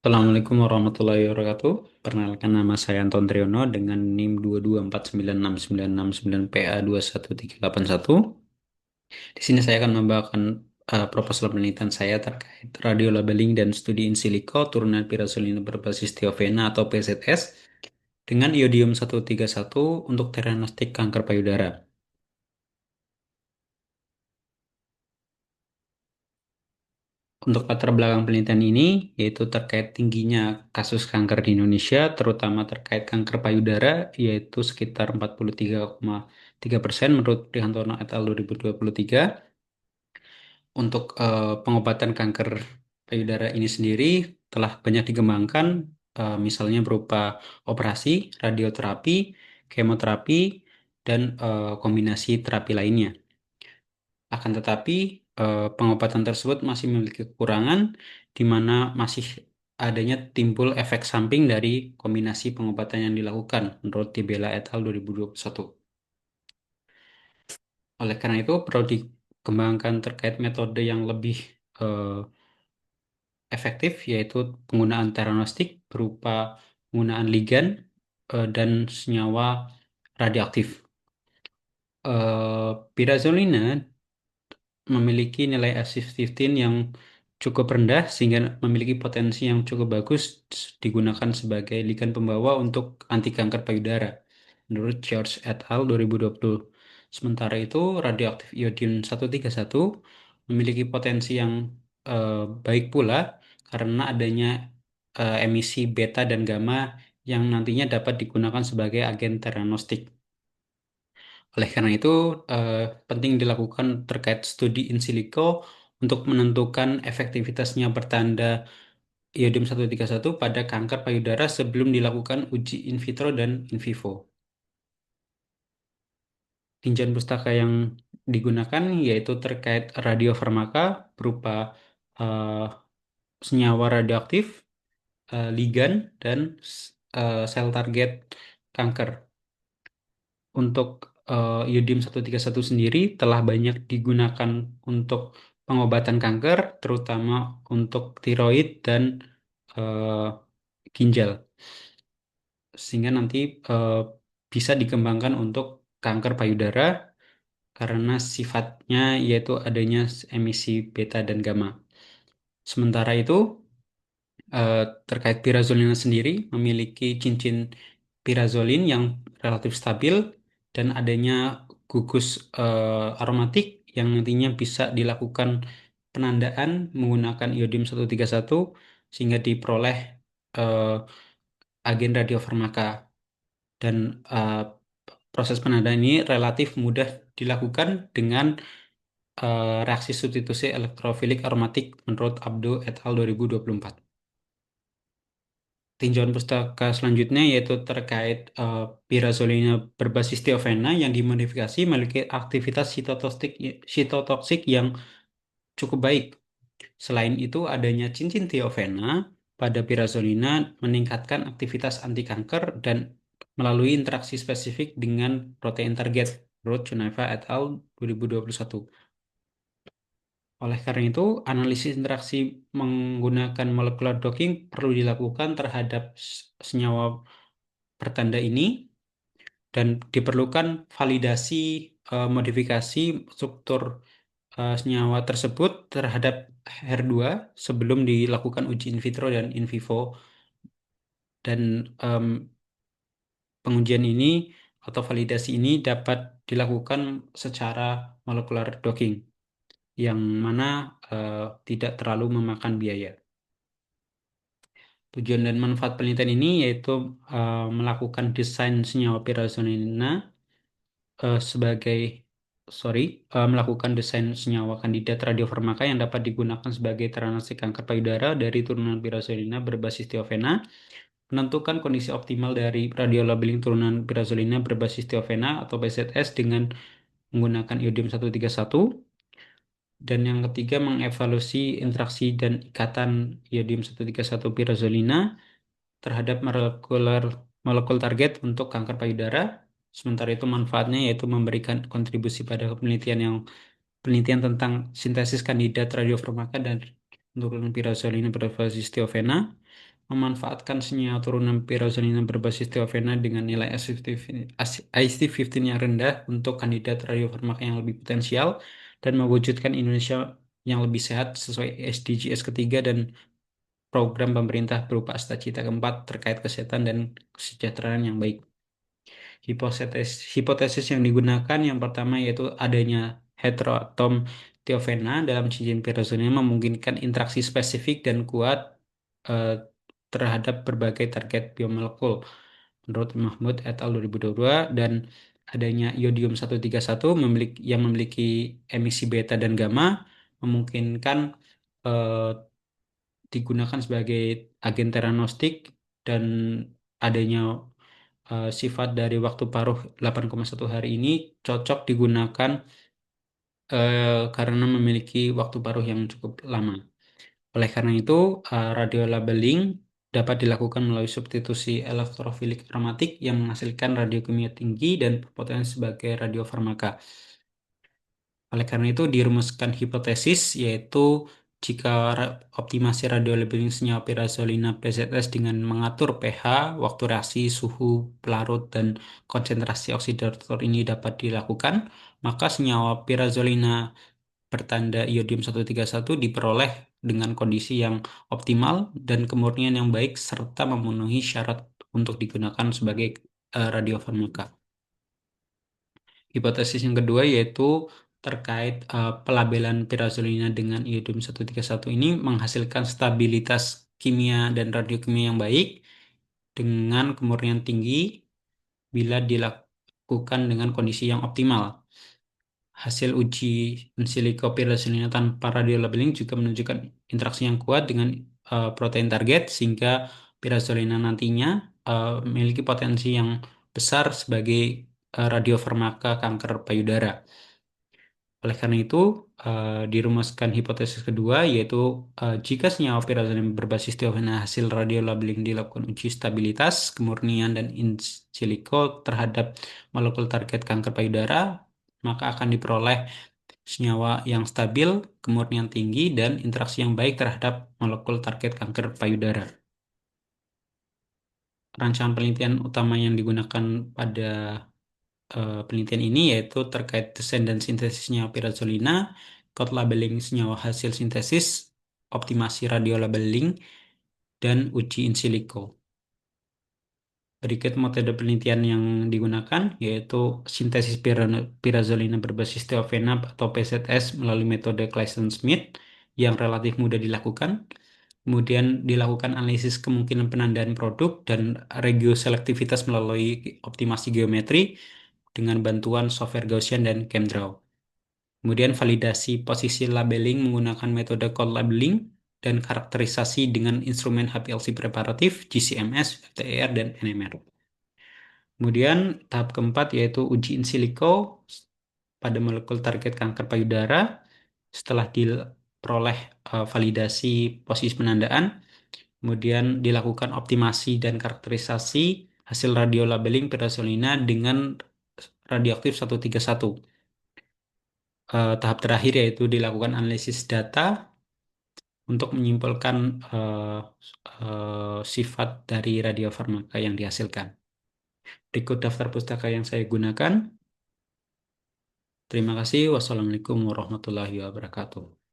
Assalamualaikum warahmatullahi wabarakatuh. Perkenalkan nama saya Anton Triono dengan NIM 2249699PA21381. Di sini saya akan membawakan proposal penelitian saya terkait radiolabeling dan studi in silico turunan pirazolina berbasis tiovena atau PZS dengan iodium 131 untuk diagnostik kanker payudara. Untuk latar belakang penelitian ini, yaitu terkait tingginya kasus kanker di Indonesia, terutama terkait kanker payudara, yaitu sekitar 43,3% menurut Prihantono et al. 2023. Untuk pengobatan kanker payudara ini sendiri telah banyak dikembangkan, misalnya berupa operasi, radioterapi, kemoterapi, dan kombinasi terapi lainnya. Akan tetapi, pengobatan tersebut masih memiliki kekurangan, di mana masih adanya timbul efek samping dari kombinasi pengobatan yang dilakukan, menurut Tibela et al. 2021. Oleh karena itu, perlu dikembangkan terkait metode yang lebih eh, efektif, yaitu penggunaan teranostik berupa penggunaan ligan dan senyawa radioaktif. Pirazolina memiliki nilai activity yang cukup rendah sehingga memiliki potensi yang cukup bagus digunakan sebagai ligan pembawa untuk anti kanker payudara menurut George et al. 2020. Sementara itu, radioaktif iodium 131 memiliki potensi yang eh, baik pula karena adanya emisi beta dan gamma yang nantinya dapat digunakan sebagai agen teranostik. Oleh karena itu, eh, penting dilakukan terkait studi in silico untuk menentukan efektivitasnya bertanda iodium 131 pada kanker payudara sebelum dilakukan uji in vitro dan in vivo. Tinjauan pustaka yang digunakan yaitu terkait radiofarmaka berupa eh, senyawa radioaktif, ligan, dan sel target kanker. Untuk iodium 131 sendiri telah banyak digunakan untuk pengobatan kanker, terutama untuk tiroid dan eh, ginjal, sehingga nanti eh, bisa dikembangkan untuk kanker payudara karena sifatnya yaitu adanya emisi beta dan gamma. Sementara itu, eh, terkait pirazolina sendiri memiliki cincin pirazolin yang relatif stabil dan adanya gugus aromatik yang nantinya bisa dilakukan penandaan menggunakan iodium 131 sehingga diperoleh eh, agen radiofarmaka dan eh, proses penandaan ini relatif mudah dilakukan dengan reaksi substitusi elektrofilik aromatik menurut Abdo et al. 2024. Tinjauan pustaka selanjutnya yaitu terkait pirazolina berbasis tiovena yang dimodifikasi memiliki aktivitas sitotoksik yang cukup baik. Selain itu, adanya cincin tiovena pada pirazolina meningkatkan aktivitas anti kanker dan melalui interaksi spesifik dengan protein target, menurut Cuneva et al. 2021. Oleh karena itu, analisis interaksi menggunakan molecular docking perlu dilakukan terhadap senyawa pertanda ini dan diperlukan validasi modifikasi struktur senyawa tersebut terhadap HER2 sebelum dilakukan uji in vitro dan in vivo dan pengujian ini atau validasi ini dapat dilakukan secara molecular docking yang mana eh, tidak terlalu memakan biaya. Tujuan dan manfaat penelitian ini yaitu melakukan desain senyawa pirazolina sebagai melakukan desain senyawa kandidat radiofarmaka yang dapat digunakan sebagai teranostik kanker payudara dari turunan pirazolina berbasis tiovena, menentukan kondisi optimal dari radiolabeling turunan pirazolina berbasis tiovena atau PZS dengan menggunakan iodium 131, dan yang ketiga mengevaluasi interaksi dan ikatan iodium 131 pirazolina terhadap molekul target untuk kanker payudara. Sementara itu manfaatnya yaitu memberikan kontribusi pada penelitian tentang sintesis kandidat radiofarmaka dan penurunan pirazolina berbasis tiovena memanfaatkan senyawa turunan pirazolina berbasis thiofenna dengan nilai IC15 yang rendah untuk kandidat radiofarmaka yang lebih potensial dan mewujudkan Indonesia yang lebih sehat sesuai SDGs ketiga dan program pemerintah berupa Cita keempat terkait kesehatan dan kesejahteraan yang baik. Hipotesis yang digunakan yang pertama yaitu adanya heteroatom thiofenna dalam cincin pirazolina memungkinkan interaksi spesifik dan kuat eh, terhadap berbagai target biomolekul. Menurut Mahmud et al. 2022 dan adanya iodium 131 yang memiliki emisi beta dan gamma memungkinkan eh, digunakan sebagai agen teranostik dan adanya sifat dari waktu paruh 8,1 hari ini cocok digunakan karena memiliki waktu paruh yang cukup lama. Oleh karena itu, radiolabeling dapat dilakukan melalui substitusi elektrofilik aromatik yang menghasilkan radiokimia tinggi dan berpotensi sebagai radiofarmaka. Oleh karena itu, dirumuskan hipotesis yaitu jika optimasi radiolabeling senyawa pirazolina PZS dengan mengatur pH, waktu reaksi, suhu pelarut, dan konsentrasi oksidator ini dapat dilakukan, maka senyawa pirazolina bertanda iodium 131 diperoleh dengan kondisi yang optimal dan kemurnian yang baik serta memenuhi syarat untuk digunakan sebagai radiofarmaka. Hipotesis yang kedua yaitu terkait pelabelan pirazolina dengan iodium 131 ini menghasilkan stabilitas kimia dan radiokimia yang baik dengan kemurnian tinggi bila dilakukan dengan kondisi yang optimal. Hasil uji in silico pirazolina tanpa radiolabeling juga menunjukkan interaksi yang kuat dengan protein target sehingga pirazolina nantinya memiliki potensi yang besar sebagai radiofarmaka kanker payudara. Oleh karena itu, dirumuskan hipotesis kedua, yaitu jika senyawa pirazolin berbasis teofena hasil radiolabeling dilakukan uji stabilitas, kemurnian, dan in silico terhadap molekul target kanker payudara, maka akan diperoleh senyawa yang stabil, kemurnian tinggi, dan interaksi yang baik terhadap molekul target kanker payudara. Rancangan penelitian utama yang digunakan pada penelitian ini yaitu terkait desain dan sintesisnya pirazolina, code labeling senyawa hasil sintesis, optimasi radiolabeling, dan uji in silico. Berikut metode penelitian yang digunakan yaitu sintesis pirazolina berbasis thiofenna atau PZS melalui metode Claisen-Smith yang relatif mudah dilakukan. Kemudian dilakukan analisis kemungkinan penandaan produk dan regioselektivitas melalui optimasi geometri dengan bantuan software Gaussian dan ChemDraw. Kemudian validasi posisi labeling menggunakan metode cold labeling dan karakterisasi dengan instrumen HPLC preparatif, GCMS, FTIR, dan NMR. Kemudian tahap keempat yaitu uji in silico pada molekul target kanker payudara. Setelah diperoleh validasi posisi penandaan, kemudian dilakukan optimasi dan karakterisasi hasil radiolabeling pirazolina dengan radioaktif 131. Tahap terakhir yaitu dilakukan analisis data untuk menyimpulkan sifat dari radiofarmaka yang dihasilkan. Berikut daftar pustaka yang saya gunakan. Terima kasih. Wassalamualaikum warahmatullahi wabarakatuh.